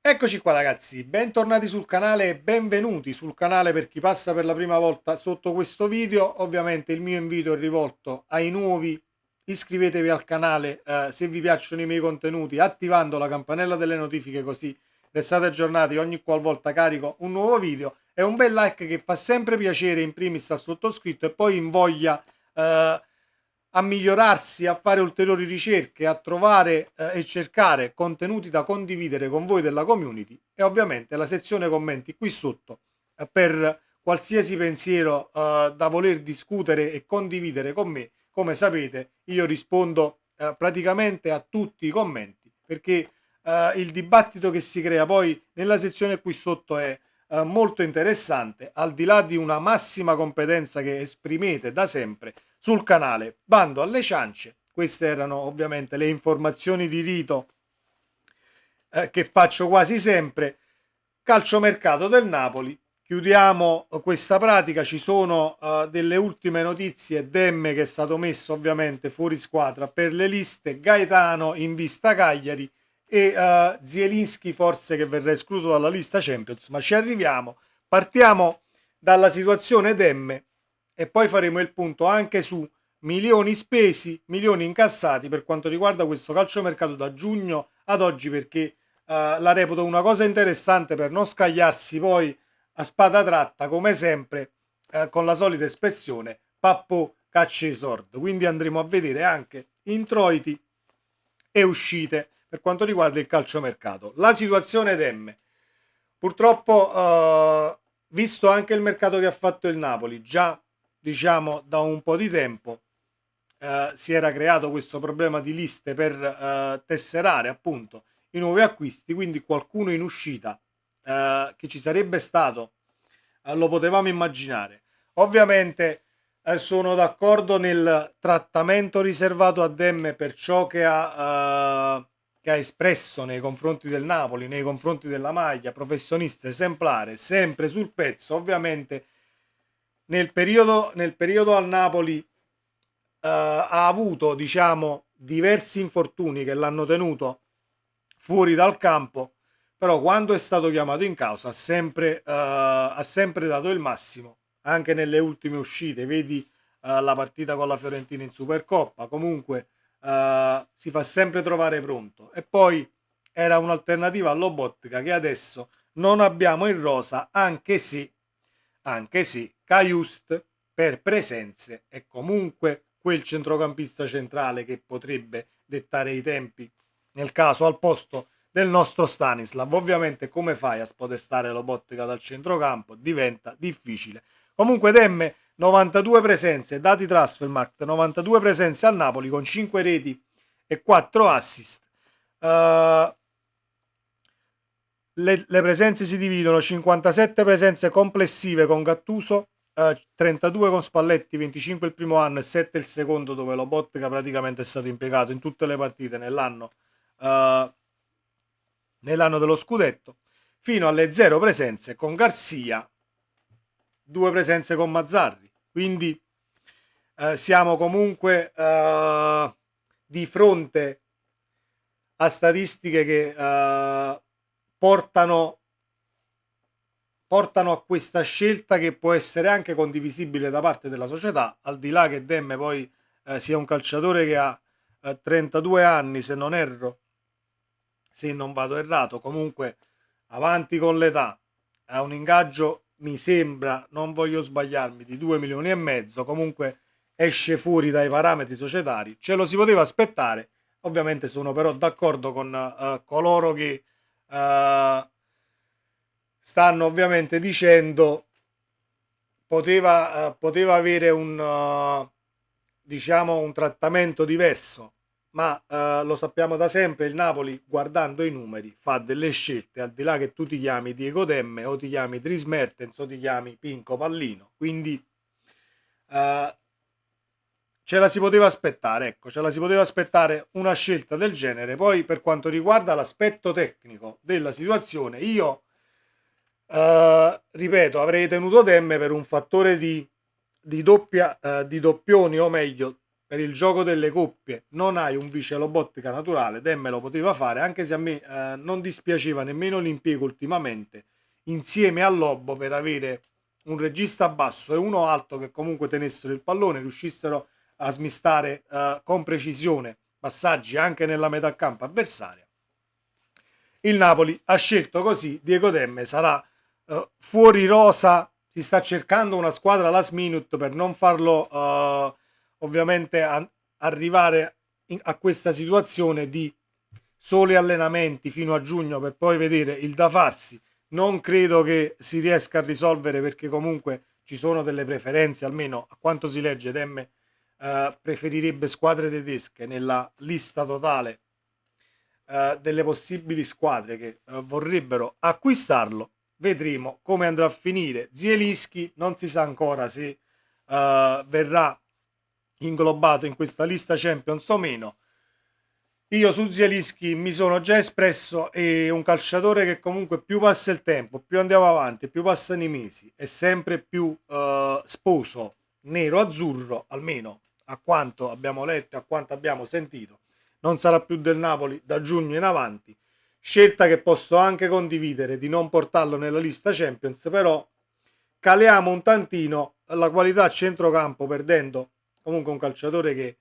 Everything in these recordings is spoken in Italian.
Eccoci qua ragazzi, bentornati sul canale e benvenuti sul canale per chi passa per la prima volta sotto questo video. Ovviamente il mio invito è rivolto ai nuovi, iscrivetevi al canale se vi piacciono i miei contenuti attivando la campanella delle notifiche così restate aggiornati ogni qualvolta carico un nuovo video e un bel like che fa sempre piacere in primis al sottoscritto e poi invoglia a migliorarsi, a fare ulteriori ricerche, a trovare e cercare contenuti da condividere con voi della community e ovviamente la sezione commenti qui sotto per qualsiasi pensiero da voler discutere e condividere con me. Come sapete, io rispondo praticamente a tutti i commenti perché il dibattito che si crea poi nella sezione qui sotto è molto interessante, al di là di una massima competenza che esprimete da sempre sul canale. Bando alle ciance, queste erano ovviamente le informazioni di rito che faccio quasi sempre. Calciomercato del Napoli, chiudiamo questa pratica. Ci sono delle ultime notizie. Demme che è stato messo ovviamente fuori squadra per le liste, Gaetano in vista Cagliari e Zielinski forse che verrà escluso dalla lista Champions, ma ci arriviamo. Partiamo dalla situazione Demme e poi faremo il punto anche su milioni spesi, milioni incassati per quanto riguarda questo calciomercato da giugno ad oggi, perché la reputo una cosa interessante per non scagliarsi poi a spada tratta come sempre con la solita espressione pappo caccia i sordo. Quindi andremo a vedere anche introiti e uscite per quanto riguarda il calciomercato. La situazione Demme, purtroppo visto anche il mercato che ha fatto il Napoli già diciamo da un po' di tempo, si era creato questo problema di liste per tesserare appunto i nuovi acquisti, quindi qualcuno in uscita che ci sarebbe stato lo potevamo immaginare. Ovviamente sono d'accordo nel trattamento riservato a Demme per ciò che ha espresso nei confronti del Napoli, nei confronti della maglia, professionista esemplare, sempre sul pezzo. Ovviamente nel periodo al Napoli ha avuto diciamo diversi infortuni che l'hanno tenuto fuori dal campo, però quando è stato chiamato in causa ha sempre dato il massimo, anche nelle ultime uscite, vedi la partita con la Fiorentina in Supercoppa, comunque si fa sempre trovare pronto. E poi era un'alternativa a Lobotka che adesso non abbiamo in rosa, anche se Cajust per presenze è comunque quel centrocampista centrale che potrebbe dettare i tempi nel caso al posto del nostro Stanislav. Ovviamente come fai a spodestare Lobotka dal centrocampo? Diventa difficile. Comunque Demme 92 presenze, dati Transfermarkt, 92 presenze al Napoli con 5 reti e 4 assist. Le presenze si dividono: 57 presenze complessive con Gattuso, 32 con Spalletti, 25 il primo anno e 7 il secondo, dove Lobotka praticamente è stato impiegato in tutte le partite eh, nell'anno dello scudetto, fino alle 0 presenze con Garcia, 2 presenze con Mazzarri. Quindi siamo comunque di fronte a statistiche che portano a questa scelta che può essere anche condivisibile da parte della società, al di là che Demme poi sia un calciatore che ha 32 anni, se non erro, se non vado errato, comunque avanti con l'età, ha un ingaggio, mi sembra, non voglio sbagliarmi, di 2 milioni e mezzo, comunque esce fuori dai parametri societari, ce lo si poteva aspettare. Ovviamente sono però d'accordo con coloro che stanno ovviamente dicendo poteva avere diciamo un trattamento diverso, ma lo sappiamo da sempre, il Napoli guardando i numeri fa delle scelte, al di là che tu ti chiami Diego Demme o ti chiami Dries Mertens o ti chiami Pinco Pallino, quindi eh, ce la si poteva aspettare, ecco, ce la si poteva aspettare una scelta del genere. Poi per quanto riguarda l'aspetto tecnico della situazione, io ripeto, avrei tenuto Demme per un fattore di doppioni, o meglio, per il gioco delle coppie non hai un vice Lobotka naturale, Demme lo poteva fare, anche se a me non dispiaceva nemmeno l'impiego ultimamente, insieme al Lobo, per avere un regista basso e uno alto che comunque tenessero il pallone, riuscissero a smistare con precisione passaggi anche nella metà campo avversaria. Il Napoli ha scelto così, Diego Demme sarà fuori rosa, si sta cercando una squadra last minute per non farlo ovviamente arrivare a questa situazione di soli allenamenti fino a giugno per poi vedere il da farsi. Non credo che si riesca a risolvere, perché comunque ci sono delle preferenze, almeno a quanto si legge Demme preferirebbe squadre tedesche nella lista totale delle possibili squadre che vorrebbero acquistarlo. Vedremo come andrà a finire. Zielinski non si sa ancora se verrà inglobato in questa lista Champions o meno. Io su Zielinski mi sono già espresso, è un calciatore che comunque più passa il tempo, più andiamo avanti, più passano i mesi, è sempre più sposo nero-azzurro, almeno a quanto abbiamo letto e a quanto abbiamo sentito. Non sarà più del Napoli da giugno in avanti. Scelta che posso anche condividere di non portarlo nella lista Champions, però caliamo un tantino la qualità a centrocampo, perdendo comunque un calciatore che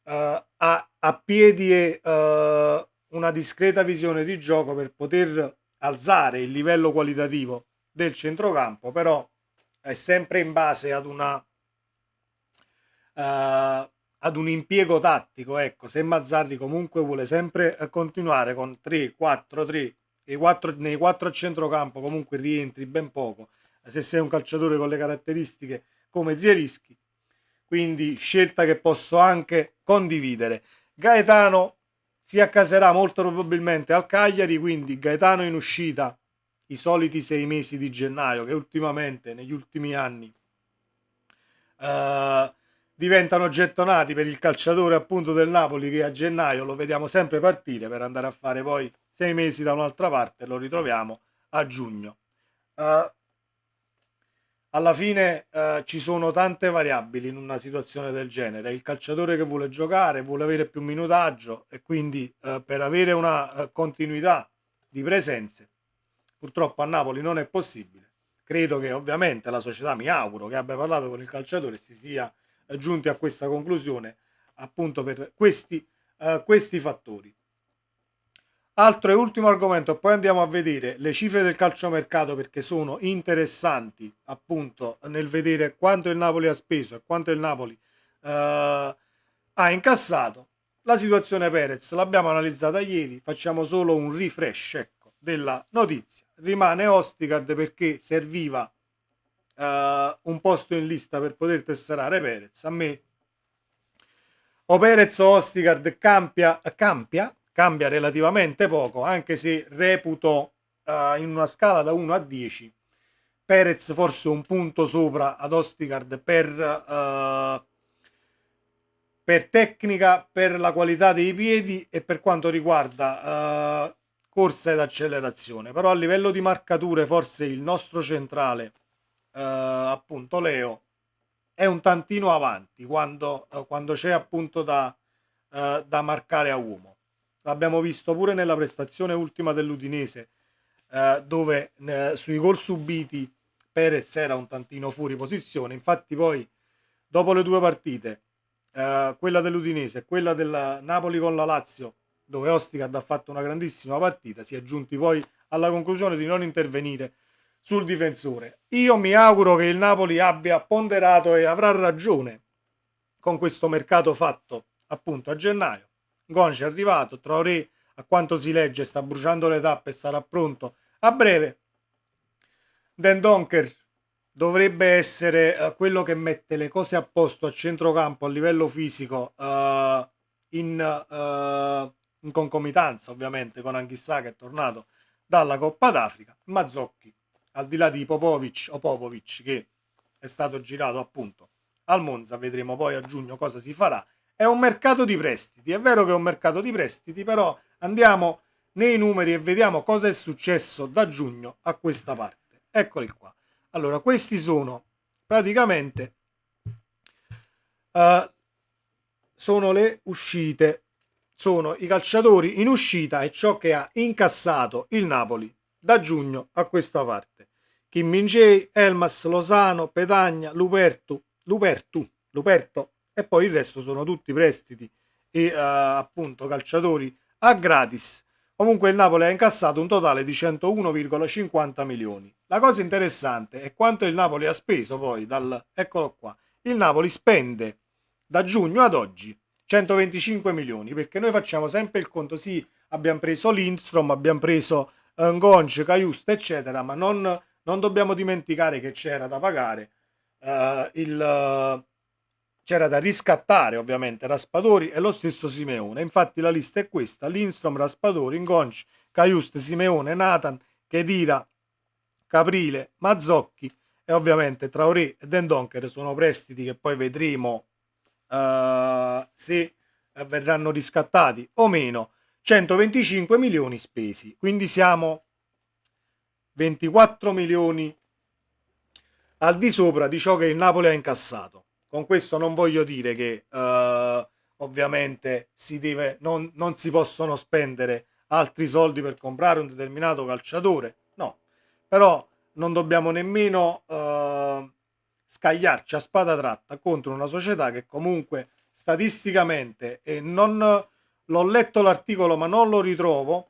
ha piedi e una discreta visione di gioco per poter alzare il livello qualitativo del centrocampo, però è sempre in base ad un impiego tattico. Ecco, se Mazzarri comunque vuole sempre continuare con 3-4-3 nei 4 a centrocampo, comunque rientri ben poco se sei un calciatore con le caratteristiche come Zielinski, quindi scelta che posso anche condividere. Gaetano si accaserà molto probabilmente al Cagliari, quindi Gaetano in uscita i soliti 6 mesi di gennaio, che ultimamente negli ultimi anni diventano gettonati per il calciatore appunto del Napoli, che a gennaio lo vediamo sempre partire per andare a fare poi 6 mesi da un'altra parte e lo ritroviamo a giugno. Alla fine ci sono tante variabili in una situazione del genere. Il calciatore che vuole giocare vuole avere più minutaggio e quindi per avere una continuità di presenze purtroppo a Napoli non è possibile. Credo che ovviamente la società, mi auguro che abbia parlato con il calciatore e si sia giunti a questa conclusione appunto per questi fattori. Altro e ultimo argomento, poi andiamo a vedere le cifre del calciomercato, perché sono interessanti appunto nel vedere quanto il Napoli ha speso e quanto il Napoli ha incassato. La situazione Perez l'abbiamo analizzata ieri, facciamo solo un refresh, ecco, della notizia. Rimane Ostigard perché serviva un posto in lista per poter tesserare Perez. A me o Perez o Ostigard cambia relativamente poco, anche se reputo in una scala da 1 a 10 Perez forse un punto sopra ad Ostigard per tecnica, per la qualità dei piedi e per quanto riguarda corsa ed accelerazione. Però a livello di marcature forse il nostro centrale appunto Leo è un tantino avanti quando c'è appunto da marcare a uomo. L'abbiamo visto pure nella prestazione ultima dell'Udinese, dove sui gol subiti Perez era un tantino fuori posizione. Infatti poi dopo le due partite, quella dell'Udinese e quella del Napoli con la Lazio, dove Ostigard ha fatto una grandissima partita, si è giunti poi alla conclusione di non intervenire sul difensore. Io mi auguro che il Napoli abbia ponderato e avrà ragione con questo mercato fatto appunto a gennaio. Gonci è arrivato, Traoré a quanto si legge sta bruciando le tappe e sarà pronto a breve. Den Donker dovrebbe essere quello che mette le cose a posto a centrocampo a livello fisico, in concomitanza ovviamente con Anghissà che è tornato dalla Coppa d'Africa. Mazzocchi, al di là di Popovic che è stato girato appunto al Monza, vedremo poi a giugno cosa si farà. È un mercato di prestiti, è vero che è un mercato di prestiti, però andiamo nei numeri e vediamo cosa è successo da giugno a questa parte. Eccoli qua. Allora, questi sono praticamente sono le uscite, sono i calciatori in uscita e ciò che ha incassato il Napoli da giugno a questa parte. Kim Min-jae, Elmas, Lozano, Petagna, Luperto e poi il resto sono tutti prestiti e appunto calciatori a gratis. Comunque il Napoli ha incassato un totale di 101,50 milioni. La cosa interessante è quanto il Napoli ha speso poi eccolo qua. Il Napoli spende da giugno ad oggi 125 milioni, perché noi facciamo sempre il conto, sì, abbiamo preso Lindstrom, abbiamo preso Ngonc, Caiusta, eccetera, ma non dobbiamo dimenticare che c'era da pagare c'era da riscattare ovviamente Raspadori e lo stesso Simeone. Infatti la lista è questa: Lindstrom, Raspadori, Ngonc, Caiust, Simeone, Nathan, Khedira, Caprile, Mazzocchi e ovviamente Traoré e Dendonker sono prestiti che poi vedremo se verranno riscattati o meno. 125 milioni spesi, quindi siamo 24 milioni al di sopra di ciò che il Napoli ha incassato. Con questo non voglio dire che ovviamente non si possono spendere altri soldi per comprare un determinato calciatore, no, però non dobbiamo nemmeno scagliarci a spada tratta contro una società che comunque statisticamente, e non l'ho letto l'articolo ma non lo ritrovo,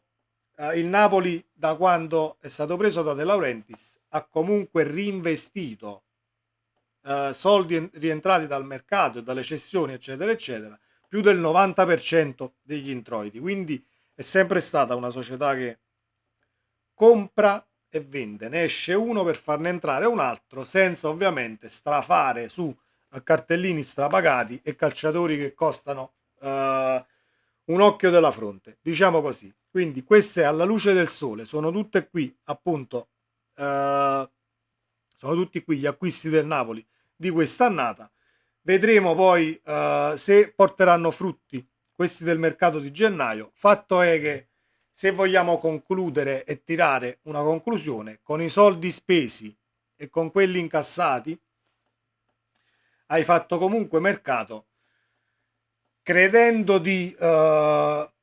il Napoli da quando è stato preso da De Laurentiis ha comunque reinvestito soldi rientrati dal mercato e dalle cessioni eccetera eccetera più del 90% degli introiti, quindi è sempre stata una società che compra e vende, ne esce uno per farne entrare un altro senza ovviamente strafare su cartellini strapagati e calciatori che costano un occhio della fronte, diciamo così. Quindi queste alla luce del sole sono tutte qui appunto sono tutti qui gli acquisti del Napoli di quest'annata. Vedremo poi se porteranno frutti questi del mercato di gennaio. Fatto è che se vogliamo concludere e tirare una conclusione, con i soldi spesi e con quelli incassati hai fatto comunque mercato, credendo di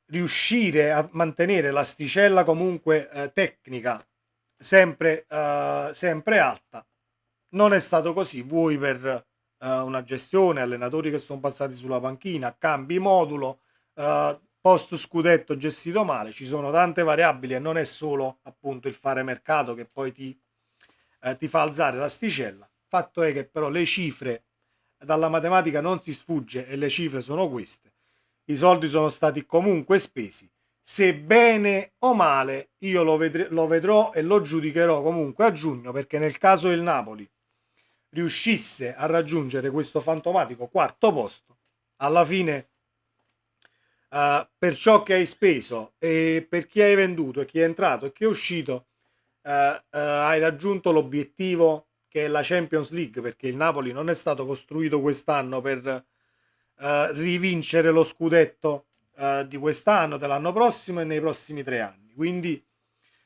riuscire a mantenere l'asticella comunque tecnica sempre alta. Non è stato così, vuoi per una gestione, allenatori che sono passati sulla panchina, cambi modulo, post scudetto gestito male, ci sono tante variabili e non è solo appunto il fare mercato che poi ti fa alzare l'asticella. Fatto è che però le cifre, dalla matematica non si sfugge e le cifre sono queste. I soldi sono stati comunque spesi. Se bene o male, io lo vedrò e lo giudicherò comunque a giugno, perché nel caso del Napoli riuscisse a raggiungere questo fantomatico quarto posto, alla fine per ciò che hai speso e per chi hai venduto e chi è entrato e chi è uscito hai raggiunto l'obiettivo che è la Champions League, perché il Napoli non è stato costruito quest'anno per rivincere lo scudetto di quest'anno, dell'anno prossimo e nei prossimi 3 anni. Quindi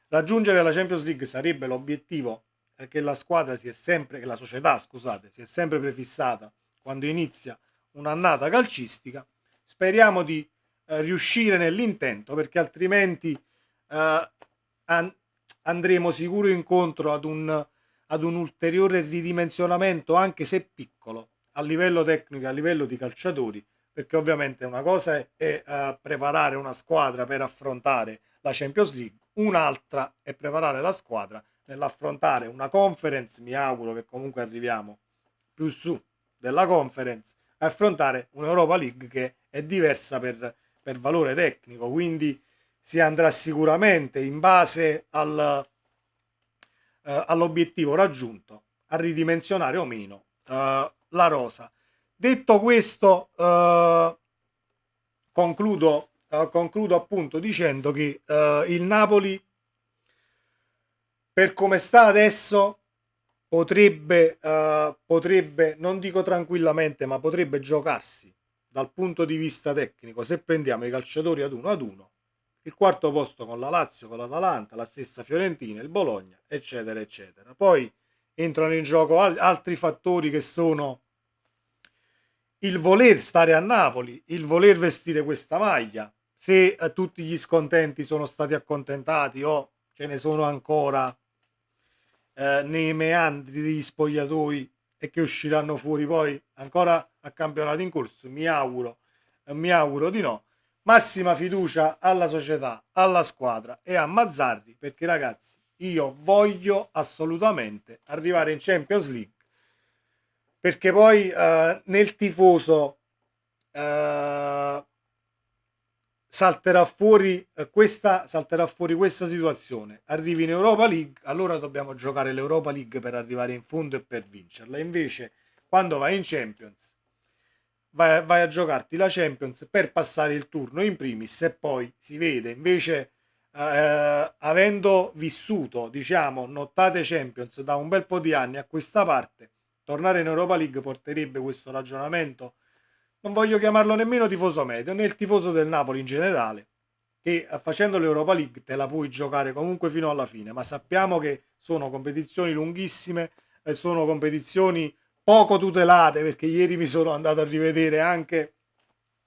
raggiungere la Champions League sarebbe l'obiettivo che la squadra che la società, scusate, si è sempre prefissata quando inizia un'annata calcistica. Speriamo di riuscire nell'intento, perché altrimenti andremo sicuro incontro ad un ulteriore ridimensionamento, anche se piccolo, a livello tecnico, a livello di calciatori, perché ovviamente una cosa è preparare una squadra per affrontare la Champions League, un'altra è preparare la squadra nell'affrontare una conference. Mi auguro che comunque arriviamo più su della conference, a affrontare un'Europa League che è diversa per valore tecnico, quindi si andrà sicuramente in base all'obiettivo raggiunto a ridimensionare o meno la rosa. Detto questo, concludo appunto dicendo che il Napoli, per come sta adesso, potrebbe, non dico tranquillamente, ma potrebbe giocarsi dal punto di vista tecnico, se prendiamo i calciatori ad uno, il quarto posto con la Lazio, con l'Atalanta, la stessa Fiorentina, il Bologna, eccetera, eccetera. Poi entrano in gioco altri fattori che sono il voler stare a Napoli, il voler vestire questa maglia. Se tutti gli scontenti sono stati accontentati o ce ne sono ancora nei meandri degli spogliatoi e che usciranno fuori poi ancora a campionato in corso, mi auguro di no. Massima fiducia alla società, alla squadra e a Mazzarri, perché ragazzi, io voglio assolutamente arrivare in Champions League, perché poi nel tifoso eh, salterà fuori questa situazione. Arrivi in Europa League, allora dobbiamo giocare l'Europa League per arrivare in fondo e per vincerla. Invece, quando vai in Champions, vai a giocarti la Champions per passare il turno in primis e poi si vede. Invece, avendo vissuto, diciamo, nottate Champions da un bel po' di anni a questa parte, tornare in Europa League porterebbe questo ragionamento, non voglio chiamarlo nemmeno tifoso medio, né il tifoso del Napoli in generale, che facendo l'Europa League te la puoi giocare comunque fino alla fine, ma sappiamo che sono competizioni lunghissime e sono competizioni poco tutelate, perché ieri mi sono andato a rivedere anche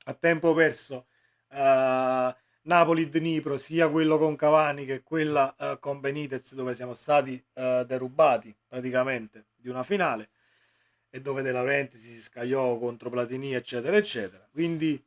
a tempo perso Napoli-Dnipro, sia quello con Cavani che quella con Benitez, dove siamo stati derubati praticamente di una finale e dove De Laurentiis si scagliò contro Platini, eccetera, eccetera. Quindi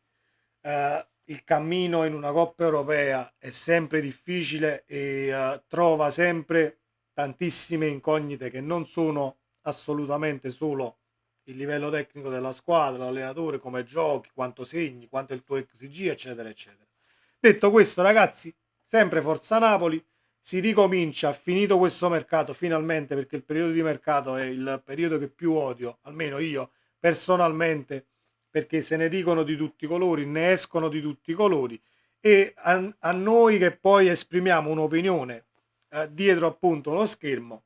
il cammino in una Coppa Europea è sempre difficile e trova sempre tantissime incognite che non sono assolutamente solo il livello tecnico della squadra, l'allenatore, come giochi, quanto segni, quanto è il tuo XG, eccetera, eccetera. Detto questo, ragazzi, sempre Forza Napoli, si ricomincia, finito questo mercato finalmente, perché il periodo di mercato è il periodo che più odio, almeno io personalmente, perché se ne dicono di tutti i colori, ne escono di tutti i colori e a noi che poi esprimiamo un'opinione dietro appunto lo schermo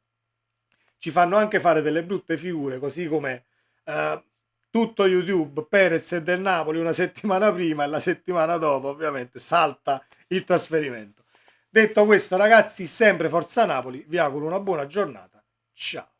ci fanno anche fare delle brutte figure, così come eh, tutto YouTube Perez è del Napoli una settimana prima e la settimana dopo ovviamente salta il trasferimento. Detto questo, ragazzi, sempre Forza Napoli, vi auguro una buona giornata. Ciao.